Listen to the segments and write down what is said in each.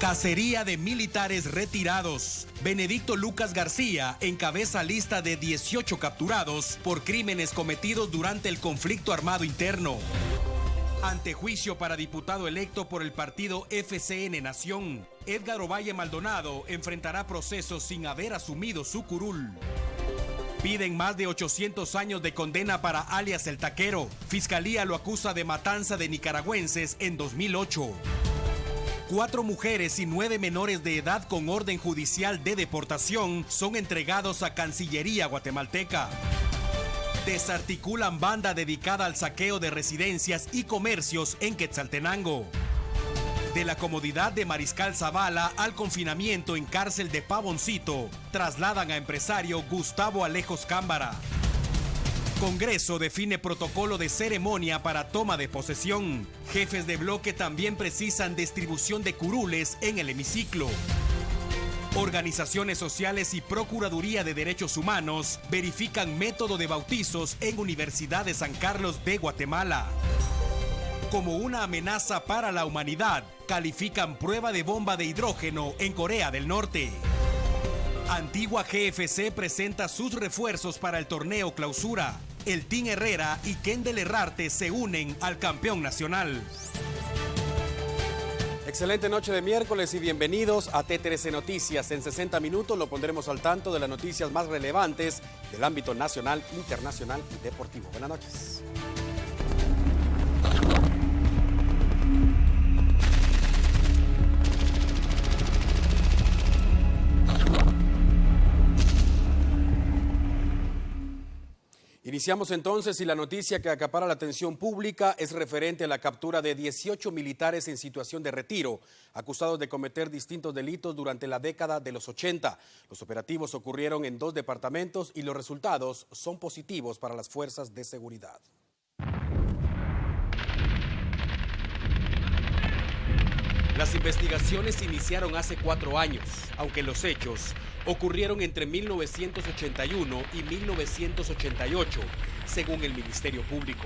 Cacería de militares retirados. Benedicto Lucas García encabeza lista de 18 capturados por crímenes cometidos durante el conflicto armado interno. Antejuicio para diputado electo por el partido FCN Nación. Edgar Ovalle Maldonado enfrentará procesos sin haber asumido su curul. Piden más de 800 años de condena para alias El Taquero. Fiscalía lo acusa de matanza de nicaragüenses en 2008. 4 mujeres y 9 menores de edad con orden judicial de deportación son entregados a Cancillería guatemalteca. Desarticulan banda dedicada al saqueo de residencias y comercios en Quetzaltenango. De la comodidad de Mariscal Zavala al confinamiento en cárcel de Pavoncito, trasladan a empresario Gustavo Alejos Cámbara. Congreso define protocolo de ceremonia para toma de posesión. Jefes de bloque también precisan distribución de curules en el hemiciclo. Organizaciones sociales y Procuraduría de Derechos Humanos verifican método de bautizos en Universidad de San Carlos de Guatemala. Como una amenaza para la humanidad, califican prueba de bomba de hidrógeno en Corea del Norte. Antigua GFC presenta sus refuerzos para el torneo Clausura. El Team Herrera y Kendall Herrarte se unen al campeón nacional. Excelente noche de miércoles y bienvenidos a T13 Noticias. En 60 minutos lo pondremos al tanto de las noticias más relevantes del ámbito nacional, internacional y deportivo. Buenas noches. Iniciamos entonces y la noticia que acapara la atención pública es referente a la captura de 18 militares en situación de retiro, acusados de cometer distintos delitos durante la década de los 80. Los operativos ocurrieron en 2 departamentos y los resultados son positivos para las fuerzas de seguridad. Las investigaciones se iniciaron hace 4 años, aunque los hechos ocurrieron entre 1981 y 1988, según el Ministerio Público.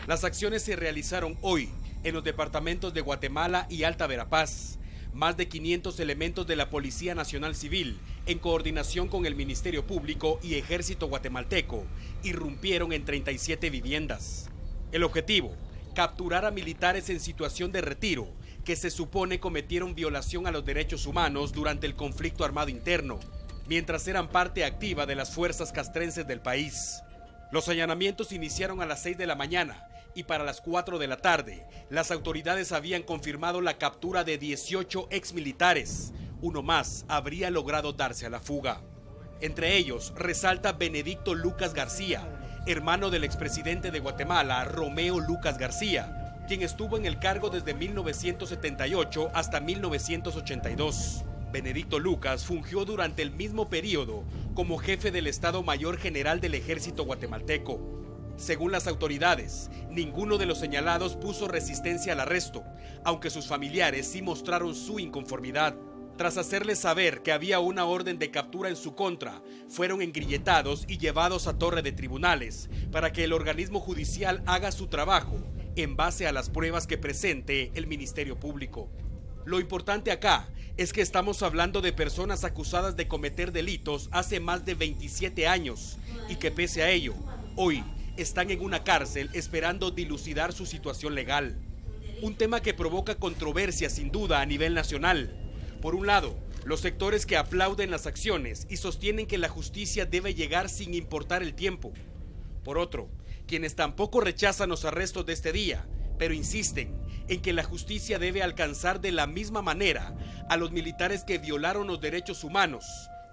Las acciones se realizaron hoy en los departamentos de Guatemala y Alta Verapaz. Más de 500 elementos de la Policía Nacional Civil, en coordinación con el Ministerio Público y Ejército Guatemalteco, irrumpieron en 37 viviendas. El objetivo, capturar a militares en situación de retiro, que se supone cometieron violación a los derechos humanos durante el conflicto armado interno, mientras eran parte activa de las fuerzas castrenses del país. Los allanamientos iniciaron a las 6 de la mañana y para las 4 de la tarde, las autoridades habían confirmado la captura de 18 exmilitares. Uno más habría logrado darse a la fuga. Entre ellos, resalta Benedicto Lucas García, hermano del expresidente de Guatemala, Romeo Lucas García, quien estuvo en el cargo desde 1978 hasta 1982. Benedicto Lucas fungió durante el mismo periodo como jefe del Estado Mayor General del Ejército Guatemalteco. Según las autoridades, ninguno de los señalados puso resistencia al arresto, aunque sus familiares sí mostraron su inconformidad. Tras hacerles saber que había una orden de captura en su contra, fueron engrilletados y llevados a torre de tribunales para que el organismo judicial haga su trabajo en base a las pruebas que presente el Ministerio Público. Lo importante acá es que estamos hablando de personas acusadas de cometer delitos hace más de 27 años y que pese a ello, hoy están en una cárcel esperando dilucidar su situación legal. Un tema que provoca controversia sin duda a nivel nacional. Por un lado, los sectores que aplauden las acciones y sostienen que la justicia debe llegar sin importar el tiempo. Por otro, quienes tampoco rechazan los arrestos de este día, pero insisten en que la justicia debe alcanzar de la misma manera a los militares que violaron los derechos humanos,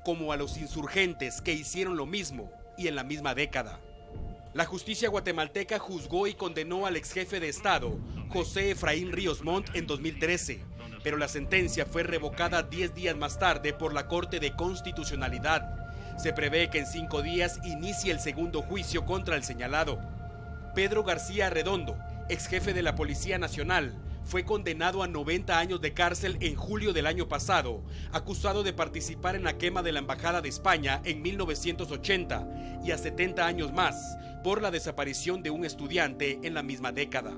como a los insurgentes que hicieron lo mismo y en la misma década. La justicia guatemalteca juzgó y condenó al exjefe de Estado, José Efraín Ríos Montt, en 2013, pero la sentencia fue revocada 10 días más tarde por la Corte de Constitucionalidad. Se prevé que en 5 días inicie el segundo juicio contra el señalado. Pedro García Redondo, exjefe de la Policía Nacional, fue condenado a 90 años de cárcel en julio del año pasado, acusado de participar en la quema de la Embajada de España en 1980 y a 70 años más por la desaparición de un estudiante en la misma década.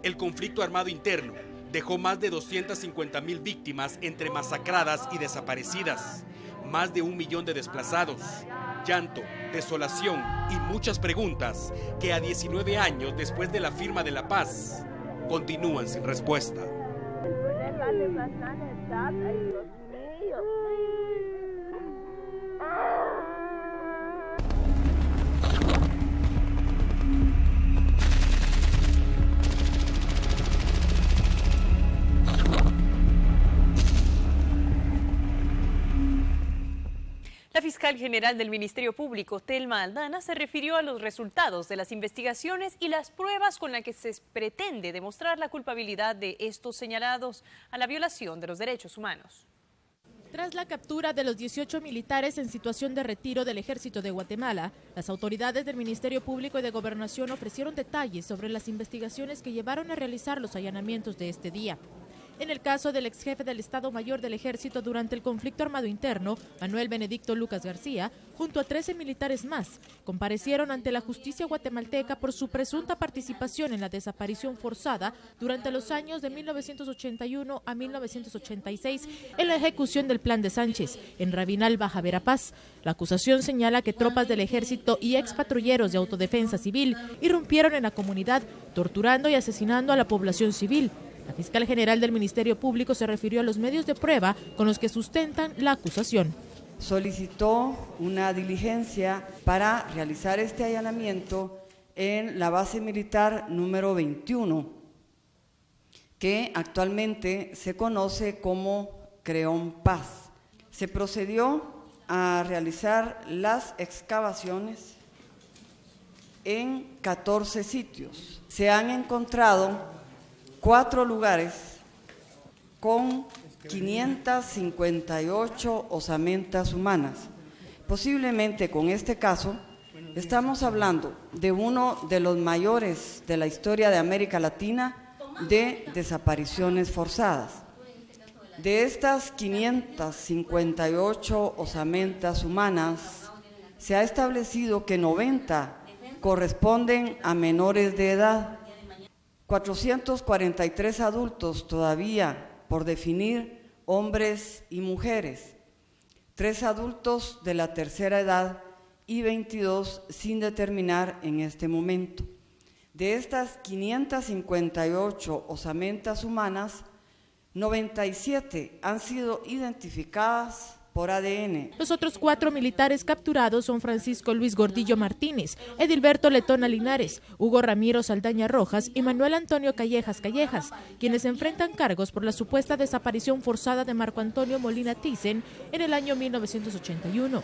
El conflicto armado interno dejó más de 250,000 víctimas entre masacradas y desaparecidas, más de 1 millón de desplazados, llanto, desolación y muchas preguntas que a 19 años después de la firma de la paz continúan sin respuesta. La fiscal general del Ministerio Público, Thelma Aldana, se refirió a los resultados de las investigaciones y las pruebas con las que se pretende demostrar la culpabilidad de estos señalados a la violación de los derechos humanos. Tras la captura de los 18 militares en situación de retiro del Ejército de Guatemala, las autoridades del Ministerio Público y de Gobernación ofrecieron detalles sobre las investigaciones que llevaron a realizar los allanamientos de este día. En el caso del ex jefe del Estado Mayor del Ejército durante el conflicto armado interno, Manuel Benedicto Lucas García, junto a 13 militares más, comparecieron ante la justicia guatemalteca por su presunta participación en la desaparición forzada durante los años de 1981 a 1986 en la ejecución del Plan de Sánchez, en Rabinal, Baja Verapaz. La acusación señala que tropas del Ejército y ex patrulleros de autodefensa civil irrumpieron en la comunidad, torturando y asesinando a la población civil. La fiscal general del Ministerio Público se refirió a los medios de prueba con los que sustentan la acusación. Solicitó una diligencia para realizar este allanamiento en la base militar número 21, que actualmente se conoce como Creón Paz. Se procedió a realizar las excavaciones en 14 sitios. Se han encontrado 4 lugares con 558 osamentas humanas. Posiblemente con este caso estamos hablando de uno de los mayores de la historia de América Latina de desapariciones forzadas. De estas 558 osamentas humanas, se ha establecido que 90 corresponden a menores de edad, 443 adultos todavía por definir, hombres y mujeres, 3 adultos de la tercera edad y 22 sin determinar en este momento. De estas 558 osamentas humanas, 97 han sido identificadas por ADN. Los otros 4 militares capturados son Francisco Luis Gordillo Martínez, Edilberto Letona Linares, Hugo Ramiro Saldaña Rojas y Manuel Antonio Callejas, quienes enfrentan cargos por la supuesta desaparición forzada de Marco Antonio Molina Thyssen en el año 1981.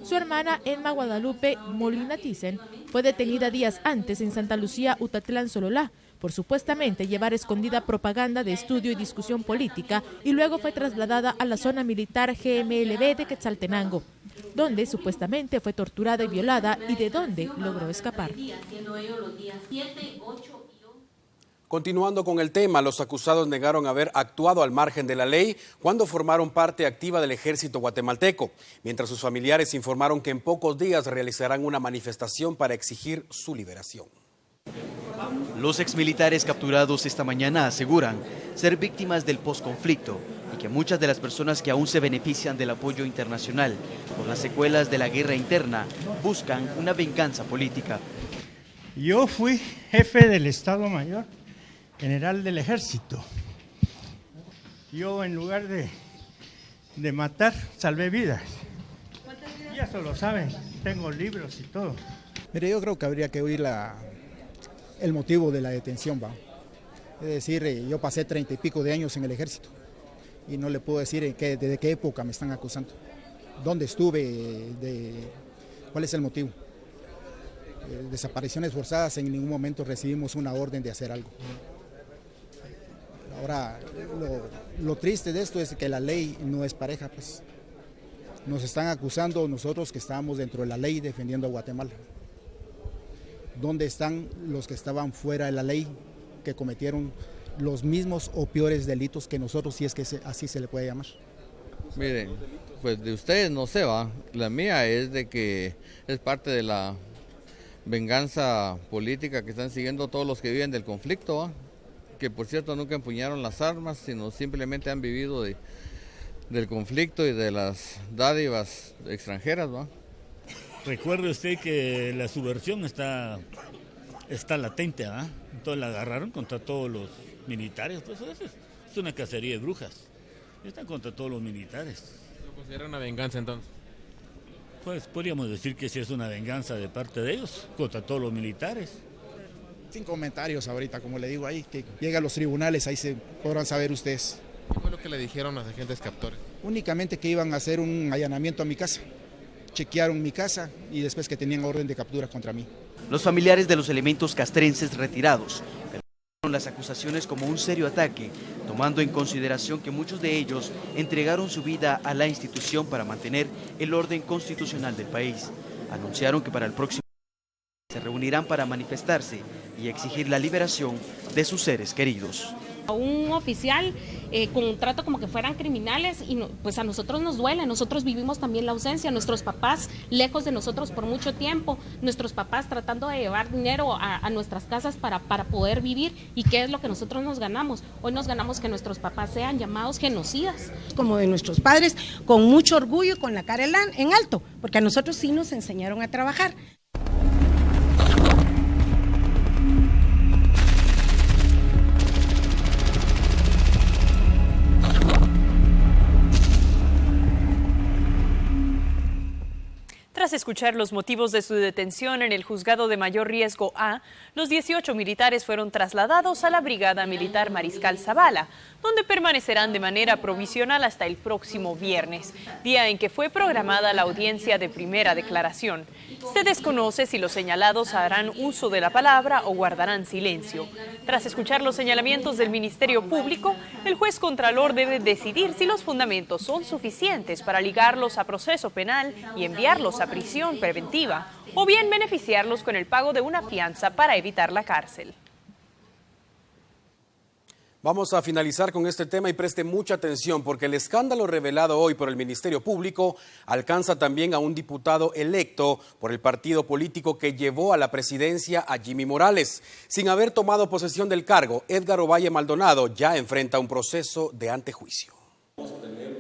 Su hermana Emma Guadalupe Molina Thyssen fue detenida días antes en Santa Lucía, Utatlán, Sololá, por supuestamente llevar escondida propaganda de estudio y discusión política, y luego fue trasladada a la zona militar GMLB de Quetzaltenango, donde supuestamente fue torturada y violada y de donde logró escapar. Continuando con el tema, los acusados negaron haber actuado al margen de la ley cuando formaron parte activa del ejército guatemalteco, mientras sus familiares informaron que en pocos días realizarán una manifestación para exigir su liberación. Los exmilitares capturados esta mañana aseguran ser víctimas del posconflicto y que muchas de las personas que aún se benefician del apoyo internacional por las secuelas de la guerra interna buscan una venganza política. Yo fui jefe del Estado Mayor General del Ejército. Yo, en lugar de matar, salvé vidas. Y eso lo saben, tengo libros y todo. Mire, yo creo que habría que oír el motivo de la detención, ¿va? Es decir, yo pasé 30 y pico de años en el ejército y no le puedo decir desde qué época me están acusando, dónde estuve, cuál es el motivo. Desapariciones forzadas, en ningún momento recibimos una orden de hacer algo. Ahora, lo triste de esto es que la ley no es pareja, pues. Nos están acusando nosotros que estábamos dentro de la ley defendiendo a Guatemala. ¿Dónde están los que estaban fuera de la ley, que cometieron los mismos o peores delitos que nosotros, si es que así se le puede llamar? Miren, pues de ustedes no sé, va. La mía es de que es parte de la venganza política que están siguiendo todos los que viven del conflicto, ¿va? que por cierto nunca empuñaron las armas, sino simplemente han vivido del conflicto y de las dádivas extranjeras, ¿no? Recuerde usted que la subversión está latente, ¿ah? Entonces la agarraron contra todos los militares, pues eso es una cacería de brujas. Están contra todos los militares. ¿Lo considera una venganza entonces? Pues podríamos decir que sí es una venganza de parte de ellos contra todos los militares. Sin comentarios ahorita, como le digo ahí, que llega a los tribunales, ahí se podrán saber ustedes. ¿Qué fue lo que le dijeron los agentes captores? Únicamente que iban a hacer un allanamiento a mi casa. Chequearon mi casa y después que tenían orden de captura contra mí. Los familiares de los elementos castrenses retirados calificaron las acusaciones como un serio ataque, tomando en consideración que muchos de ellos entregaron su vida a la institución para mantener el orden constitucional del país. Anunciaron que para el próximo se reunirán para manifestarse y exigir la liberación de sus seres queridos. Un oficial con un trato como que fueran criminales y pues a nosotros nos duele, nosotros vivimos también la ausencia, nuestros papás lejos de nosotros por mucho tiempo, nuestros papás tratando de llevar dinero a nuestras casas para poder vivir. ¿Y qué es lo que nosotros nos ganamos? Hoy nos ganamos que nuestros papás sean llamados genocidas. Como de nuestros padres, con mucho orgullo y con la cara en alto, porque a nosotros sí nos enseñaron a trabajar. Tras escuchar los motivos de su detención en el juzgado de mayor riesgo A, los 18 militares fueron trasladados a la Brigada Militar Mariscal Zavala, donde permanecerán de manera provisional hasta el próximo viernes, día en que fue programada la audiencia de primera declaración. Se desconoce si los señalados harán uso de la palabra o guardarán silencio. Tras escuchar los señalamientos del Ministerio Público, el juez contralor debe decidir si los fundamentos son suficientes para ligarlos a proceso penal y enviarlos a prisión preventiva, o bien beneficiarlos con el pago de una fianza para evitar la cárcel. Vamos a finalizar con este tema y preste mucha atención porque el escándalo revelado hoy por el Ministerio Público alcanza también a un diputado electo por el partido político que llevó a la presidencia a Jimmy Morales. Sin haber tomado posesión del cargo, Edgar Ovalle Maldonado ya enfrenta un proceso de antejuicio.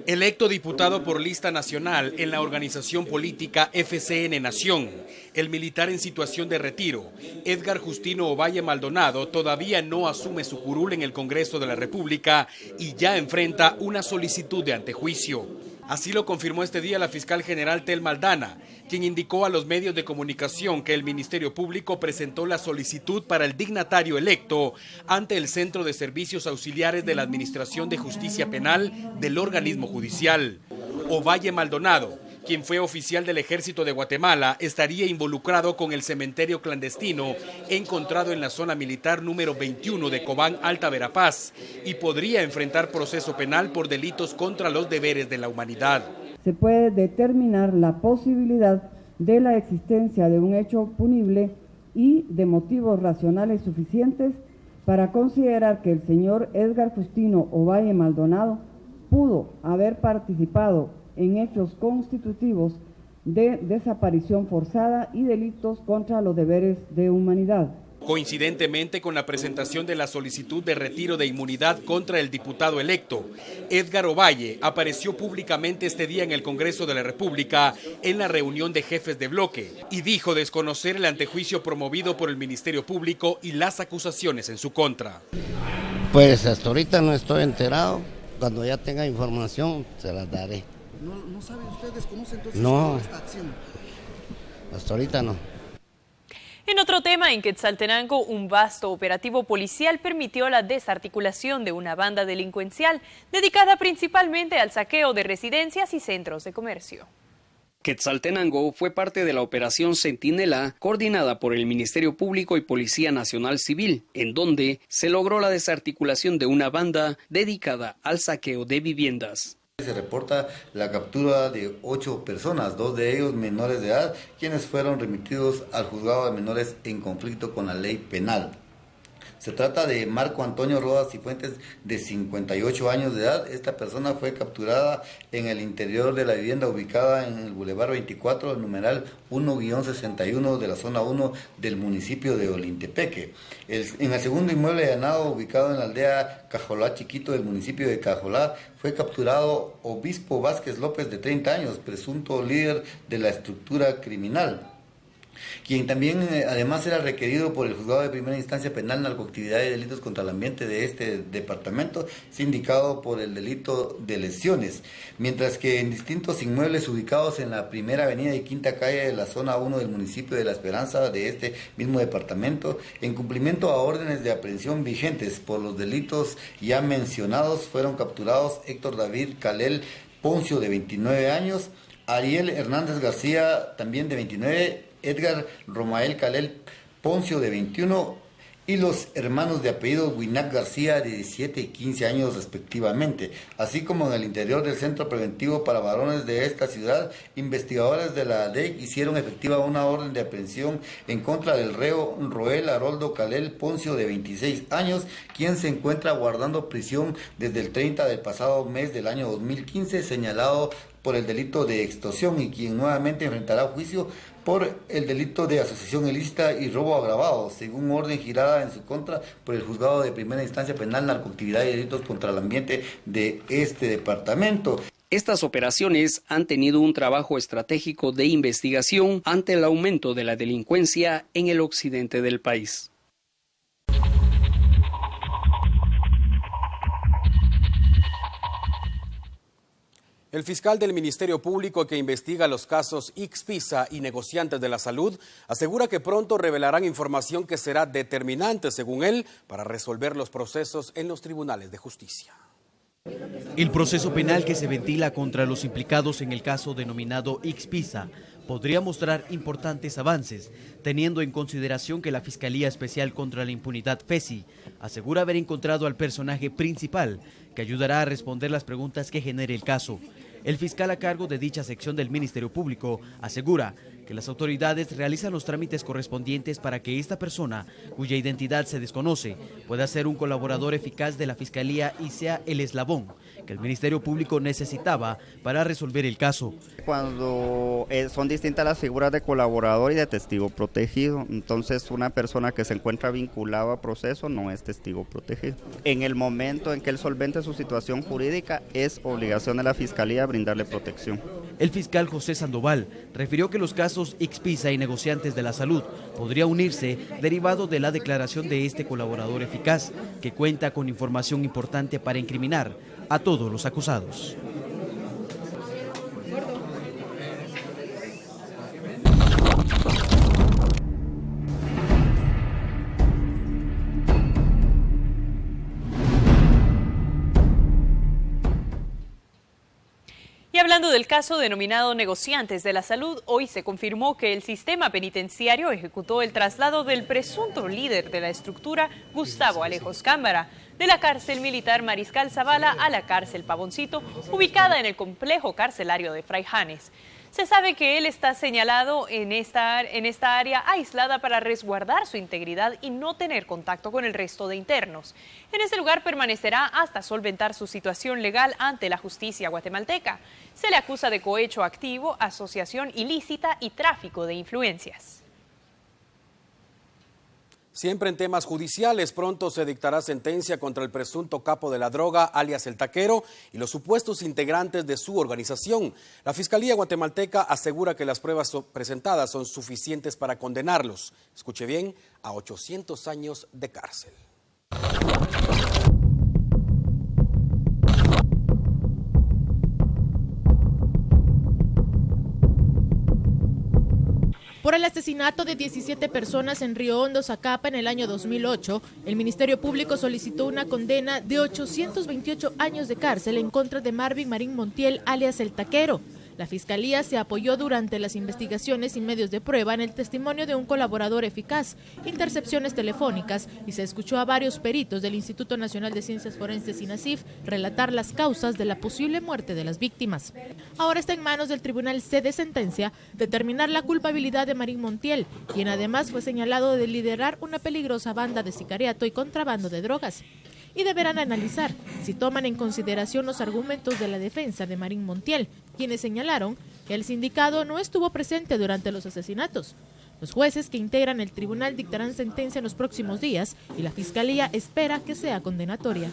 Electo diputado por lista nacional en la organización política FCN Nación, el militar en situación de retiro, Edgar Justino Ovalle Maldonado, todavía no asume su curul en el Congreso de la República y ya enfrenta una solicitud de antejuicio. Así lo confirmó este día la fiscal general Telma Aldana, quien indicó a los medios de comunicación que el Ministerio Público presentó la solicitud para el dignatario electo ante el Centro de Servicios Auxiliares de la Administración de Justicia Penal del organismo judicial. Ovalle Maldonado, quien fue oficial del Ejército de Guatemala, estaría involucrado con el cementerio clandestino encontrado en la zona militar número 21 de Cobán, Alta Verapaz, y podría enfrentar proceso penal por delitos contra los deberes de la humanidad. Se puede determinar la posibilidad de la existencia de un hecho punible y de motivos racionales suficientes para considerar que el señor Edgar Justino Ovalle Maldonado pudo haber participado en hechos constitutivos de desaparición forzada y delitos contra los deberes de humanidad. Coincidentemente con la presentación de la solicitud de retiro de inmunidad contra el diputado electo, Edgar Ovalle apareció públicamente este día en el Congreso de la República en la reunión de jefes de bloque y dijo desconocer el antejuicio promovido por el Ministerio Público y las acusaciones en su contra. Pues hasta ahorita no estoy enterado, cuando ya tenga información se las daré. ¿No saben ustedes cómo se entonces no, esta acción? Hasta ahorita no. En otro tema, en Quetzaltenango, un vasto operativo policial permitió la desarticulación de una banda delincuencial dedicada principalmente al saqueo de residencias y centros de comercio. Quetzaltenango fue parte de la operación Centinela, coordinada por el Ministerio Público y Policía Nacional Civil, en donde se logró la desarticulación de una banda dedicada al saqueo de viviendas. Se reporta la captura de 8 personas, 2 de ellos menores de edad, quienes fueron remitidos al juzgado de menores en conflicto con la ley penal. Se trata de Marco Antonio Rodas Cifuentes, de 58 años de edad. Esta persona fue capturada en el interior de la vivienda ubicada en el Boulevard 24, el numeral 1-61 de la zona 1 del municipio de Olintepeque. En el segundo inmueble allanado, ubicado en la aldea Cajolá Chiquito del municipio de Cajolá, fue capturado Obispo Vázquez López, de 30 años, presunto líder de la estructura criminal, quien también además era requerido por el Juzgado de Primera Instancia Penal, Narcoactividad y Delitos contra el Ambiente de este departamento, sindicado por el delito de lesiones, mientras que en distintos inmuebles ubicados en la Primera Avenida y Quinta Calle de la zona 1 del municipio de La Esperanza de este mismo departamento, en cumplimiento a órdenes de aprehensión vigentes por los delitos ya mencionados, fueron capturados Héctor David Calel Poncio, de 29 años, Ariel Hernández García, también de 29, Edgar Romael Calel Poncio, de 21, y los hermanos de apellido Winac García, de 17 y 15 años respectivamente. Así como en el interior del Centro Preventivo para Varones de esta ciudad, investigadores de la DEIC hicieron efectiva una orden de aprehensión en contra del reo Roel Haroldo Calel Poncio, de 26 años, quien se encuentra guardando prisión desde el 30 del pasado mes del año 2015, señalado por el delito de extorsión, y quien nuevamente enfrentará juicio por el delito de asociación ilícita y robo agravado, según orden girada en su contra por el Juzgado de Primera Instancia Penal, Narcoactividad y Delitos contra el Ambiente de este departamento. Estas operaciones han tenido un trabajo estratégico de investigación ante el aumento de la delincuencia en el occidente del país. El fiscal del Ministerio Público que investiga los casos Ixpisa y negociantes de la salud asegura que pronto revelarán información que será determinante, según él, para resolver los procesos en los tribunales de justicia. El proceso penal que se ventila contra los implicados en el caso denominado Ixpisa podría mostrar importantes avances, teniendo en consideración que la Fiscalía Especial contra la Impunidad, FESI, asegura haber encontrado al personaje principal que ayudará a responder las preguntas que genere el caso. El fiscal a cargo de dicha sección del Ministerio Público asegura que las autoridades realizan los trámites correspondientes para que esta persona, cuya identidad se desconoce, pueda ser un colaborador eficaz de la Fiscalía y sea el eslabón que el Ministerio Público necesitaba para resolver el caso. Cuando son distintas las figuras de colaborador y de testigo protegido, entonces una persona que se encuentra vinculada a proceso no es testigo protegido. En el momento en que él solvente su situación jurídica, es obligación de la Fiscalía brindarle protección. El fiscal José Sandoval refirió que los casos Ixpisa y negociantes de la salud podría unirse derivado de la declaración de este colaborador eficaz, que cuenta con información importante para incriminar a todos los acusados. Y hablando del caso denominado negociantes de la salud, hoy se confirmó que el sistema penitenciario ejecutó el traslado del presunto líder de la estructura, Gustavo Alejos Cámara, de la cárcel militar Mariscal Zavala a la cárcel Pavoncito, ubicada en el complejo carcelario de Fraijanes. Se sabe que él está señalado en esta área aislada para resguardar su integridad y no tener contacto con el resto de internos. En ese lugar permanecerá hasta solventar su situación legal ante la justicia guatemalteca. Se le acusa de cohecho activo, asociación ilícita y tráfico de influencias. Siempre en temas judiciales, pronto se dictará sentencia contra el presunto capo de la droga, alias El Taquero, y los supuestos integrantes de su organización. La Fiscalía guatemalteca asegura que las pruebas presentadas son suficientes para condenarlos, escuche bien, a 800 años de cárcel. Por el asesinato de 17 personas en Río Hondo, Zacapa, en el año 2008, el Ministerio Público solicitó una condena de 828 años de cárcel en contra de Marvin Marín Montiel, alias El Taquero. La Fiscalía se apoyó durante las investigaciones y medios de prueba en el testimonio de un colaborador eficaz, intercepciones telefónicas, y se escuchó a varios peritos del Instituto Nacional de Ciencias Forenses INACIF relatar las causas de la posible muerte de las víctimas. Ahora está en manos del Tribunal C de Sentencia determinar la culpabilidad de Marín Montiel, quien además fue señalado de liderar una peligrosa banda de sicariato y contrabando de drogas. Y deberán analizar si toman en consideración los argumentos de la defensa de Marín Montiel, quienes señalaron que el sindicado no estuvo presente durante los asesinatos. Los jueces que integran el tribunal dictarán sentencia en los próximos días y la Fiscalía espera que sea condenatoria.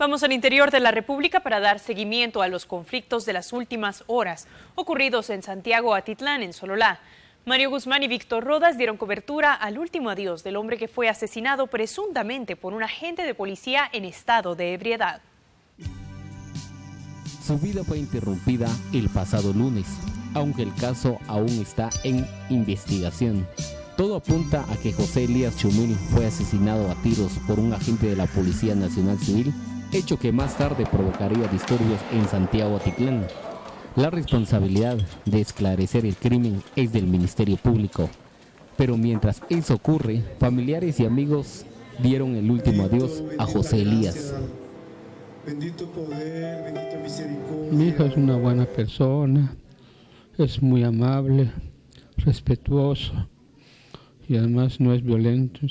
Vamos al interior de la República para dar seguimiento a los conflictos de las últimas horas ocurridos en Santiago Atitlán, en Sololá. Mario Guzmán y Víctor Rodas dieron cobertura al último adiós del hombre que fue asesinado presuntamente por un agente de policía en estado de ebriedad. Su vida fue interrumpida el pasado lunes, aunque el caso aún está en investigación. Todo apunta a que José Elías Chumil fue asesinado a tiros por un agente de la Policía Nacional Civil, hecho que más tarde provocaría disturbios en Santiago Atitlán. La responsabilidad de esclarecer el crimen es del Ministerio Público, pero mientras eso ocurre, familiares y amigos dieron el último adiós a José Elías. Bendito poder, bendita misericordia. Mi hijo es una buena persona, es muy amable, respetuoso y además no es violento,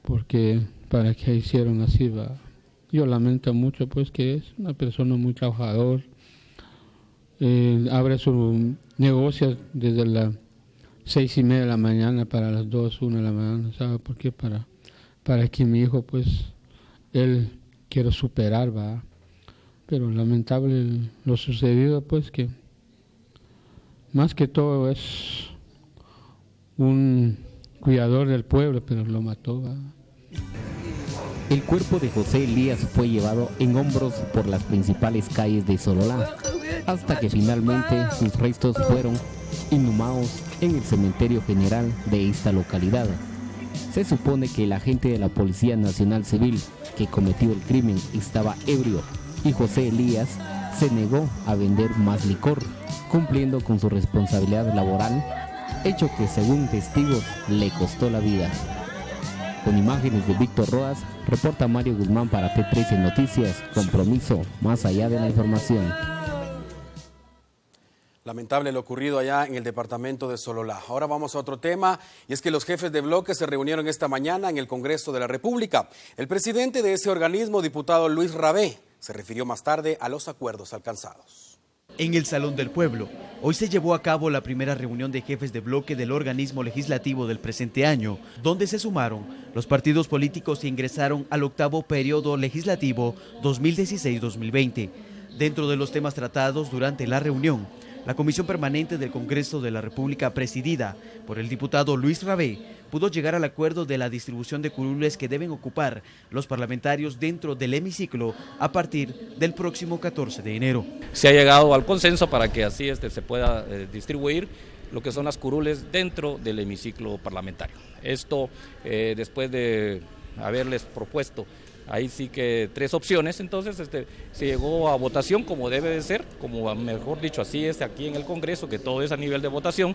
porque para qué hicieron así va. Yo lamento mucho pues que es una persona muy trabajador. Abre su negocio desde las 6:30 de la mañana para las 2, 1 de la mañana, ¿sabe por qué? Para que mi hijo, pues, él quiere superar, va. Pero lamentable lo sucedido, pues, que más que todo es un cuidador del pueblo, pero lo mató, va. El cuerpo de José Elías fue llevado en hombros por las principales calles de Sololá, hasta que finalmente sus restos fueron inhumados en el cementerio general de esta localidad. Se supone que el agente de la Policía Nacional Civil que cometió el crimen estaba ebrio y José Elías se negó a vender más licor, cumpliendo con su responsabilidad laboral, hecho que según testigos le costó la vida. Con imágenes de Víctor Rodas, reporta Mario Guzmán para T13 Noticias, compromiso más allá de la información. Lamentable lo ocurrido allá en el departamento de Sololá. Ahora vamos a otro tema, y es que los jefes de bloque se reunieron esta mañana en el Congreso de la República. El presidente de ese organismo, diputado Luis Rabé, se refirió más tarde a los acuerdos alcanzados. En el Salón del Pueblo, hoy se llevó a cabo la primera reunión de jefes de bloque del organismo legislativo del presente año, donde se sumaron los partidos políticos que ingresaron al octavo periodo legislativo 2016-2020. Dentro de los temas tratados durante la reunión, la Comisión Permanente del Congreso de la República, presidida por el diputado Luis Rabé, pudo llegar al acuerdo de la distribución de curules que deben ocupar los parlamentarios dentro del hemiciclo a partir del próximo 14 de enero. Se ha llegado al consenso para que así se pueda distribuir lo que son las curules dentro del hemiciclo parlamentario. Esto después de haberles propuesto ahí sí que 3 opciones, entonces se llegó a votación como debe de ser, como mejor dicho, así es aquí en el Congreso, que todo es a nivel de votación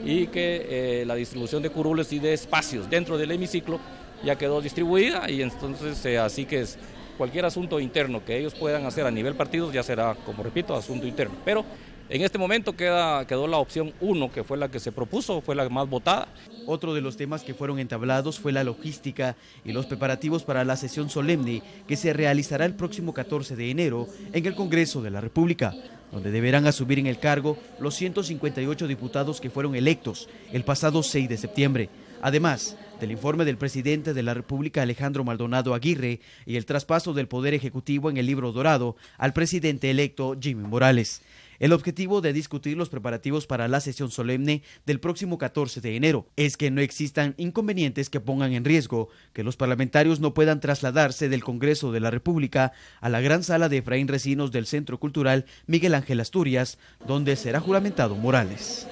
y que la distribución de curules y de espacios dentro del hemiciclo ya quedó distribuida y entonces así que es cualquier asunto interno que ellos puedan hacer a nivel partidos ya será, como repito, asunto interno. Pero en este momento quedó la opción 1, que fue la que se propuso, fue la más votada. Otro de los temas que fueron entablados fue la logística y los preparativos para la sesión solemne que se realizará el próximo 14 de enero en el Congreso de la República, donde deberán asumir en el cargo los 158 diputados que fueron electos el pasado 6 de septiembre. Además del informe del presidente de la República, Alejandro Maldonado Aguirre, y el traspaso del Poder Ejecutivo en el Libro Dorado al presidente electo Jimmy Morales. El objetivo de discutir los preparativos para la sesión solemne del próximo 14 de enero es que no existan inconvenientes que pongan en riesgo que los parlamentarios no puedan trasladarse del Congreso de la República a la gran sala de Efraín Recinos del Centro Cultural Miguel Ángel Asturias, donde será juramentado Morales.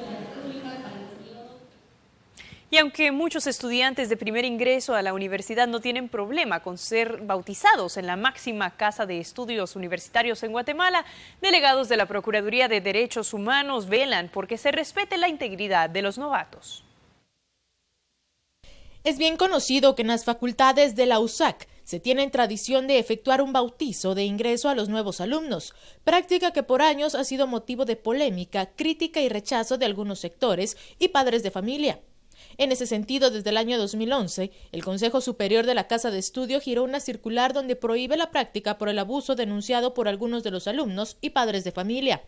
Y aunque muchos estudiantes de primer ingreso a la universidad no tienen problema con ser bautizados en la máxima casa de estudios universitarios en Guatemala, delegados de la Procuraduría de Derechos Humanos velan porque se respete la integridad de los novatos. Es bien conocido que en las facultades de la USAC se tiene tradición de efectuar un bautizo de ingreso a los nuevos alumnos, práctica que por años ha sido motivo de polémica, crítica y rechazo de algunos sectores y padres de familia. En ese sentido, desde el año 2011, el Consejo Superior de la Casa de Estudio giró una circular donde prohíbe la práctica por el abuso denunciado por algunos de los alumnos y padres de familia.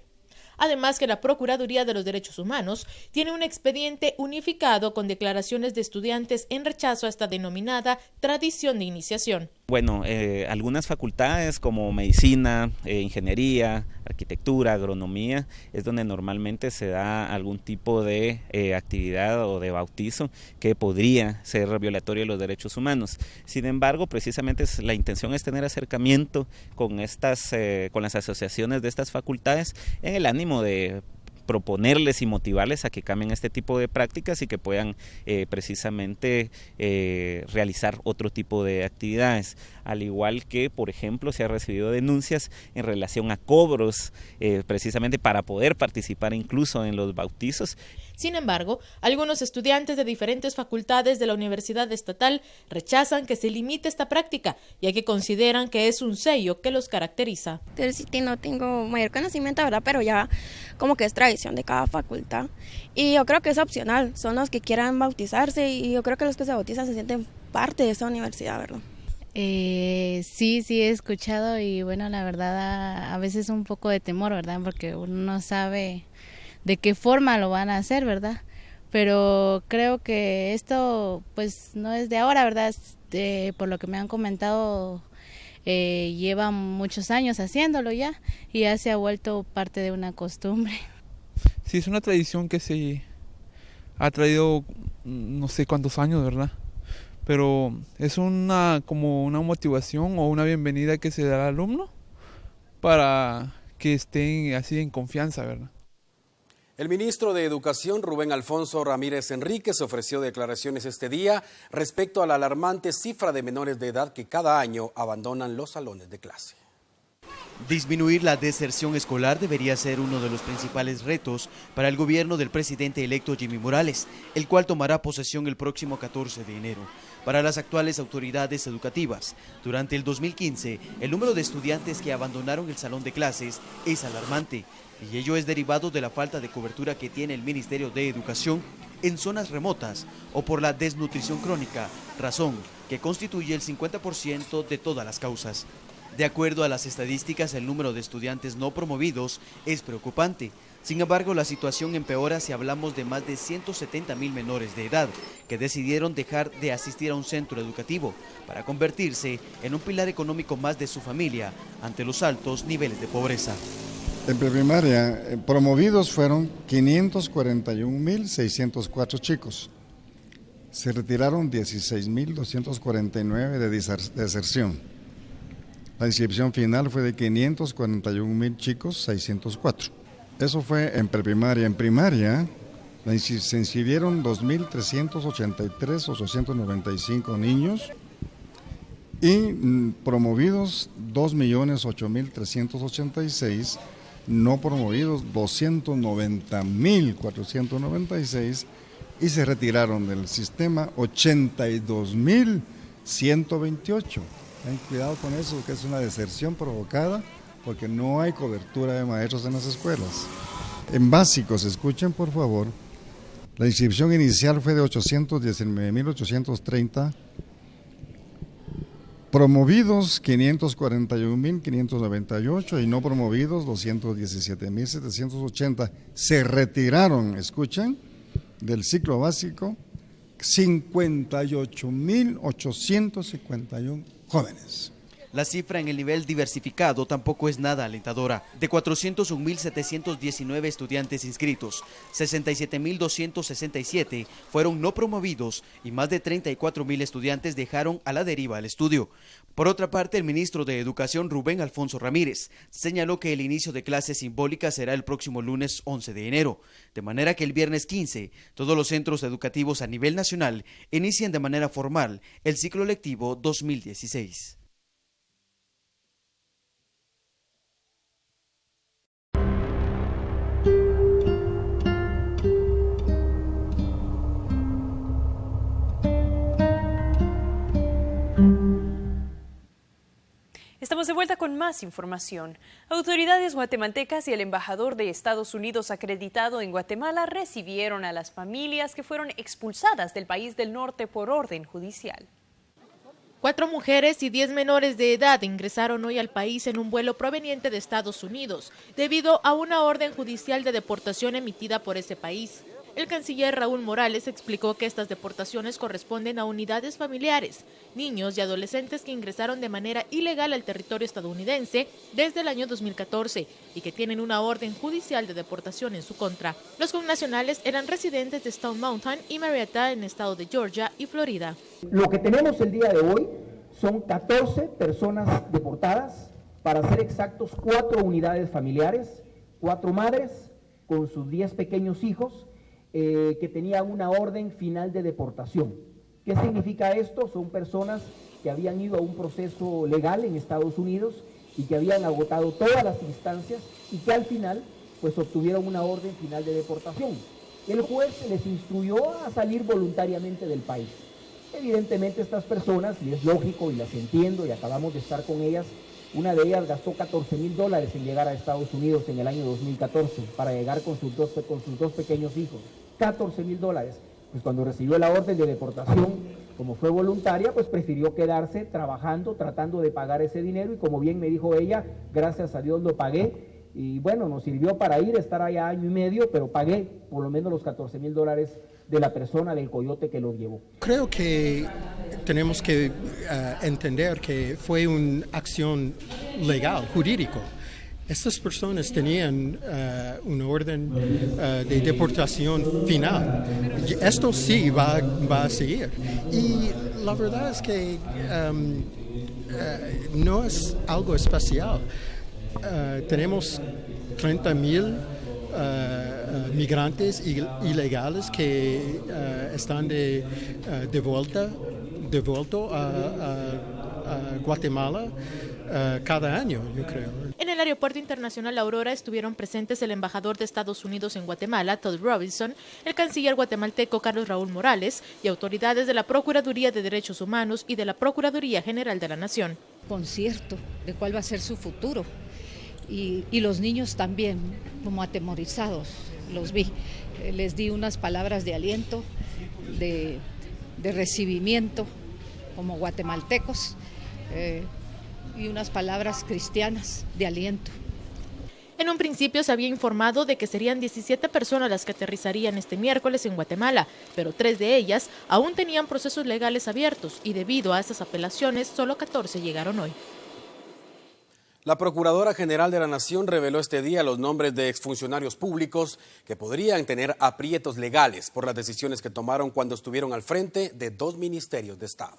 Además que la Procuraduría de los Derechos Humanos tiene un expediente unificado con declaraciones de estudiantes en rechazo a esta denominada tradición de iniciación. Bueno, algunas facultades como medicina, ingeniería, arquitectura, agronomía, es donde normalmente se da algún tipo de actividad o de bautizo que podría ser violatorio de los derechos humanos. Sin embargo, precisamente la intención es tener acercamiento con las asociaciones de estas facultades en el ánimo de proponerles y motivarles a que cambien este tipo de prácticas y que puedan precisamente realizar otro tipo de actividades, al igual que, por ejemplo, se ha recibido denuncias en relación a cobros precisamente para poder participar incluso en los bautizos. Sin embargo, algunos estudiantes de diferentes facultades de la Universidad Estatal rechazan que se limite esta práctica, ya que consideran que es un sello que los caracteriza. No tengo mayor conocimiento, ¿verdad? Pero ya como que es tradición de cada facultad. Y yo creo que es opcional, son los que quieran bautizarse y yo creo que los que se bautizan se sienten parte de esa universidad, ¿verdad? Sí he escuchado y bueno, la verdad a veces un poco de temor, ¿verdad? Porque uno no sabe de qué forma lo van a hacer, ¿verdad? Pero creo que esto pues no es de ahora, ¿verdad? Por lo que me han comentado, lleva muchos años haciéndolo ya y ya se ha vuelto parte de una costumbre. Sí, es una tradición que se ha traído no sé cuántos años, ¿verdad? Pero es como una motivación o una bienvenida que se da al alumno para que estén así en confianza, ¿verdad? El ministro de Educación, Rubén Alfonso Ramírez Enríquez, ofreció declaraciones este día respecto a la alarmante cifra de menores de edad que cada año abandonan los salones de clase. Disminuir la deserción escolar debería ser uno de los principales retos para el gobierno del presidente electo Jimmy Morales, el cual tomará posesión el próximo 14 de enero. Para las actuales autoridades educativas, durante el 2015, el número de estudiantes que abandonaron el salón de clases es alarmante, y ello es derivado de la falta de cobertura que tiene el Ministerio de Educación en zonas remotas o por la desnutrición crónica, razón que constituye el 50% de todas las causas. De acuerdo a las estadísticas, el número de estudiantes no promovidos es preocupante. Sin embargo, la situación empeora si hablamos de más de 170,000 menores de edad que decidieron dejar de asistir a un centro educativo para convertirse en un pilar económico más de su familia ante los altos niveles de pobreza. En preprimaria, promovidos fueron 541,604 chicos. Se retiraron 16,249 de deserción. La inscripción final fue de 541,000 chicos, 604. Eso fue en preprimaria. En primaria se inscribieron 2,383,895 niños y promovidos 2,008,386, no promovidos 290,496 y se retiraron del sistema 82,128. Ten cuidado con eso, que es una deserción provocada porque no hay cobertura de maestros en las escuelas. En básicos, escuchen por favor, la inscripción inicial fue de 819,830, promovidos 541,598 y no promovidos 217,780. Se retiraron, escuchen, del ciclo básico 58,851 jóvenes. La cifra en el nivel diversificado tampoco es nada alentadora. De 401.719 estudiantes inscritos, 67.267 fueron no promovidos y más de 34.000 estudiantes dejaron a la deriva el estudio. Por otra parte, el ministro de Educación, Rubén Alfonso Ramírez, señaló que el inicio de clases simbólicas será el próximo lunes 11 de enero, de manera que el viernes 15 todos los centros educativos a nivel nacional inician de manera formal el ciclo lectivo 2016. Estamos de vuelta con más información. Autoridades guatemaltecas y el embajador de Estados Unidos acreditado en Guatemala recibieron a las familias que fueron expulsadas del país del norte por orden judicial. 4 mujeres y 10 menores de edad ingresaron hoy al país en un vuelo proveniente de Estados Unidos, debido a una orden judicial de deportación emitida por ese país. El canciller Raúl Morales explicó que estas deportaciones corresponden a unidades familiares, niños y adolescentes que ingresaron de manera ilegal al territorio estadounidense desde el año 2014 y que tienen una orden judicial de deportación en su contra. Los connacionales eran residentes de Stone Mountain y Marietta en el estado de Georgia y Florida. Lo que tenemos el día de hoy son 14 personas deportadas, para ser exactos 4 unidades familiares, 4 madres con sus 10 pequeños hijos, que tenía una orden final de deportación. ¿Qué significa esto? Son personas que habían ido a un proceso legal en Estados Unidos y que habían agotado todas las instancias y que al final pues obtuvieron una orden final de deportación. El juez les instruyó a salir voluntariamente del país. Evidentemente estas personas, y es lógico y las entiendo y acabamos de estar con ellas, una de ellas gastó $14,000 en llegar a Estados Unidos en el año 2014 para llegar con sus dos pequeños hijos. $14,000. Pues cuando recibió la orden de deportación, como fue voluntaria, pues prefirió quedarse trabajando, tratando de pagar ese dinero y como bien me dijo ella, gracias a Dios lo pagué y bueno, nos sirvió para estar allá año y medio, pero pagué por lo menos los $14,000 de la persona, del coyote que los llevó. Creo que tenemos que entender que fue una acción legal, jurídico. Estas personas tenían una orden de deportación final. Esto sí va a seguir. Y la verdad es que no es algo especial. Tenemos 30,000 migrantes ilegales que están de vuelta a Guatemala cada año, yo creo. En el Aeropuerto Internacional Aurora estuvieron presentes el embajador de Estados Unidos en Guatemala, Todd Robinson, el canciller guatemalteco Carlos Raúl Morales y autoridades de la Procuraduría de Derechos Humanos y de la Procuraduría General de la Nación. Concierto de cuál va a ser su futuro y los niños también, como atemorizados, los vi. Les di unas palabras de aliento, de recibimiento como guatemaltecos, y unas palabras cristianas de aliento. En un principio se había informado de que serían 17 personas las que aterrizarían este miércoles en Guatemala, pero 3 de ellas aún tenían procesos legales abiertos y debido a esas apelaciones solo 14 llegaron hoy. La Procuradora General de la Nación reveló este día los nombres de exfuncionarios públicos que podrían tener aprietos legales por las decisiones que tomaron cuando estuvieron al frente de 2 ministerios de Estado.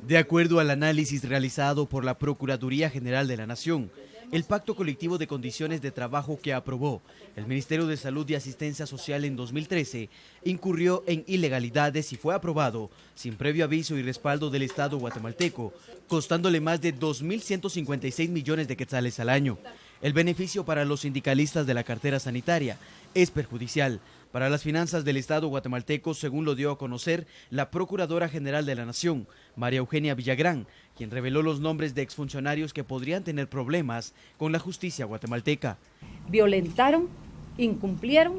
De acuerdo al análisis realizado por la Procuraduría General de la Nación, el Pacto Colectivo de Condiciones de Trabajo que aprobó el Ministerio de Salud y Asistencia Social en 2013 incurrió en ilegalidades y fue aprobado sin previo aviso y respaldo del Estado guatemalteco, costándole más de 2.156 millones de quetzales al año. El beneficio para los sindicalistas de la cartera sanitaria es perjudicial para las finanzas del Estado guatemalteco, según lo dio a conocer la Procuradora General de la Nación, María Eugenia Villagrán, quien reveló los nombres de exfuncionarios que podrían tener problemas con la justicia guatemalteca. Violentaron, incumplieron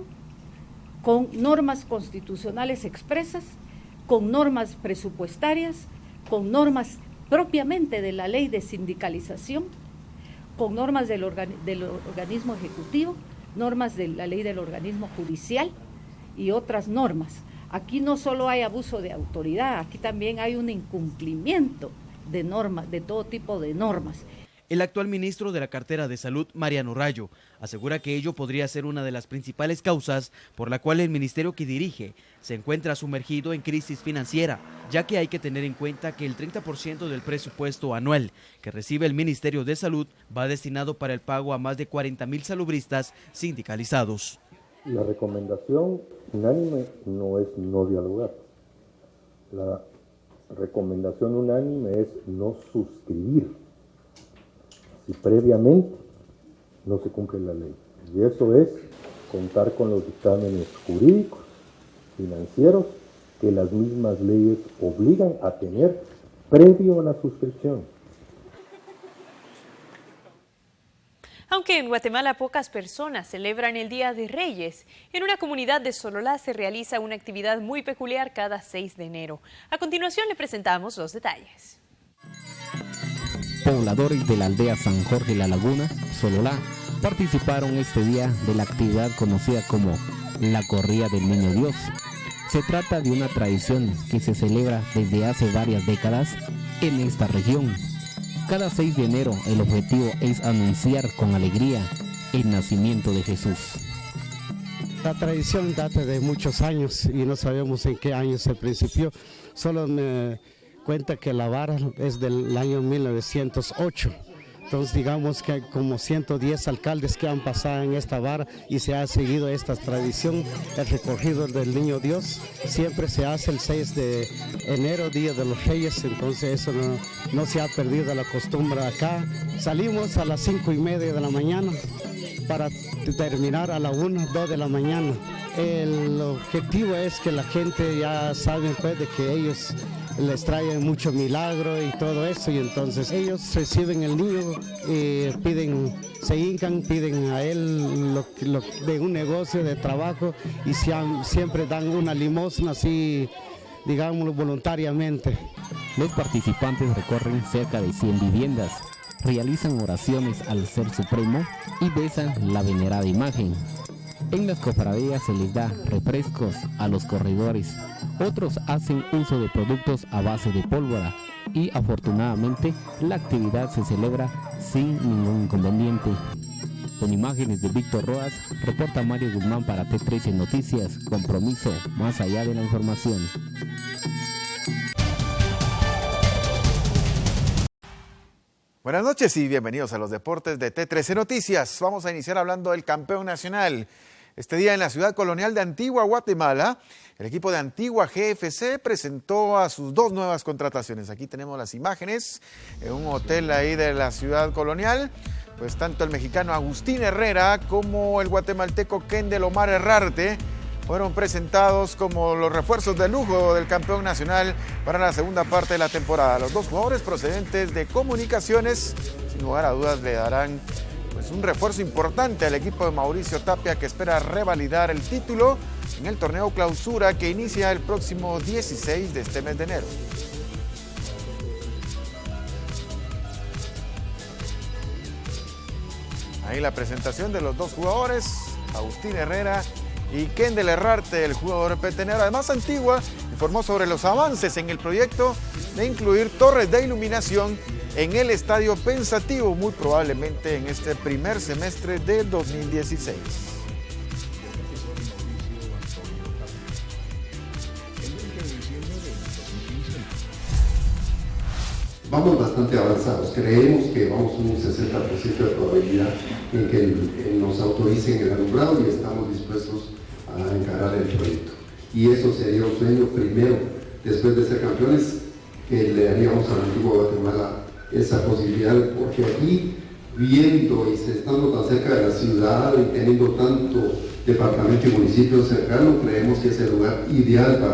con normas constitucionales expresas, con normas presupuestarias, con normas propiamente de la ley de sindicalización, con normas del organismo ejecutivo, normas de la ley del organismo judicial y otras normas. Aquí no solo hay abuso de autoridad, aquí también hay un incumplimiento de normas, de todo tipo de normas. El actual ministro de la cartera de Salud, Mariano Rayo, asegura que ello podría ser una de las principales causas por la cual el ministerio que dirige se encuentra sumergido en crisis financiera, ya que hay que tener en cuenta que el 30% del presupuesto anual que recibe el Ministerio de Salud va destinado para el pago a más de 40,000 salubristas sindicalizados. La recomendación unánime no es no dialogar. La recomendación unánime es no suscribir si previamente no se cumple la ley. Y eso es contar con los dictámenes jurídicos, financieros, que las mismas leyes obligan a tener previo a la suscripción. Aunque en Guatemala pocas personas celebran el Día de Reyes, en una comunidad de Sololá se realiza una actividad muy peculiar cada 6 de enero. A continuación le presentamos los detalles. Pobladores de la aldea San Jorge La Laguna, Sololá, participaron este día de la actividad conocida como la Corrida del Niño Dios. Se trata de una tradición que se celebra desde hace varias décadas en esta región. Cada 6 de enero el objetivo es anunciar con alegría el nacimiento de Jesús. La tradición data de muchos años y no sabemos en qué año se principió. Solo me cuenta que la vara es del año 1908. Entonces digamos que hay como 110 alcaldes que han pasado en esta vara y se ha seguido esta tradición. El recorrido del Niño Dios siempre se hace el 6 de enero, Día de los Reyes, entonces eso no se ha perdido la costumbre acá. Salimos a las 5:30 de la mañana para terminar a la 1, 2 de la mañana. El objetivo es que la gente ya sabe pues, de que ellos les traen mucho milagro y todo eso, y entonces ellos reciben el niño y se hincan, piden a él lo de un negocio, de trabajo, y siempre dan una limosna así, digámoslo, voluntariamente. Los participantes recorren cerca de 100 viviendas, realizan oraciones al Ser Supremo y besan la venerada imagen. En las cofradías se les da refrescos a los corredores, otros hacen uso de productos a base de pólvora y afortunadamente la actividad se celebra sin ningún inconveniente. Con imágenes de Víctor Roas, reporta Mario Guzmán para T13 Noticias, compromiso más allá de la información. Buenas noches y bienvenidos a los deportes de T13 Noticias. Vamos a iniciar hablando del campeón nacional. Este día en la ciudad colonial de Antigua, Guatemala, el equipo de Antigua GFC presentó a sus 2 nuevas contrataciones. Aquí tenemos las imágenes en un hotel ahí de la ciudad colonial. Pues tanto el mexicano Agustín Herrera como el guatemalteco Kendel Omar Herrarte fueron presentados como los refuerzos de lujo del campeón nacional para la segunda parte de la temporada. Los 2 jugadores procedentes de Comunicaciones, sin lugar a dudas, le darán pues un refuerzo importante al equipo de Mauricio Tapia, que espera revalidar el título en el torneo clausura que inicia el próximo 16 de este mes de enero. Ahí la presentación de los 2 jugadores, Agustín Herrera y Kendel Herrarte, el jugador petenero. Además, Antigua informó sobre los avances en el proyecto de incluir torres de iluminación en el Estadio Pensativo, muy probablemente en este primer semestre del 2016. Vamos bastante avanzados, creemos que vamos un 60% de probabilidad en que nos autoricen el alumbrado y estamos dispuestos a encarar el proyecto. Y eso sería un sueño primero, después de ser campeones, que le daríamos a la Antigua Guatemala esa posibilidad, porque aquí, viendo y estando tan cerca de la ciudad y teniendo tanto departamento y municipio cercano, creemos que es el lugar ideal para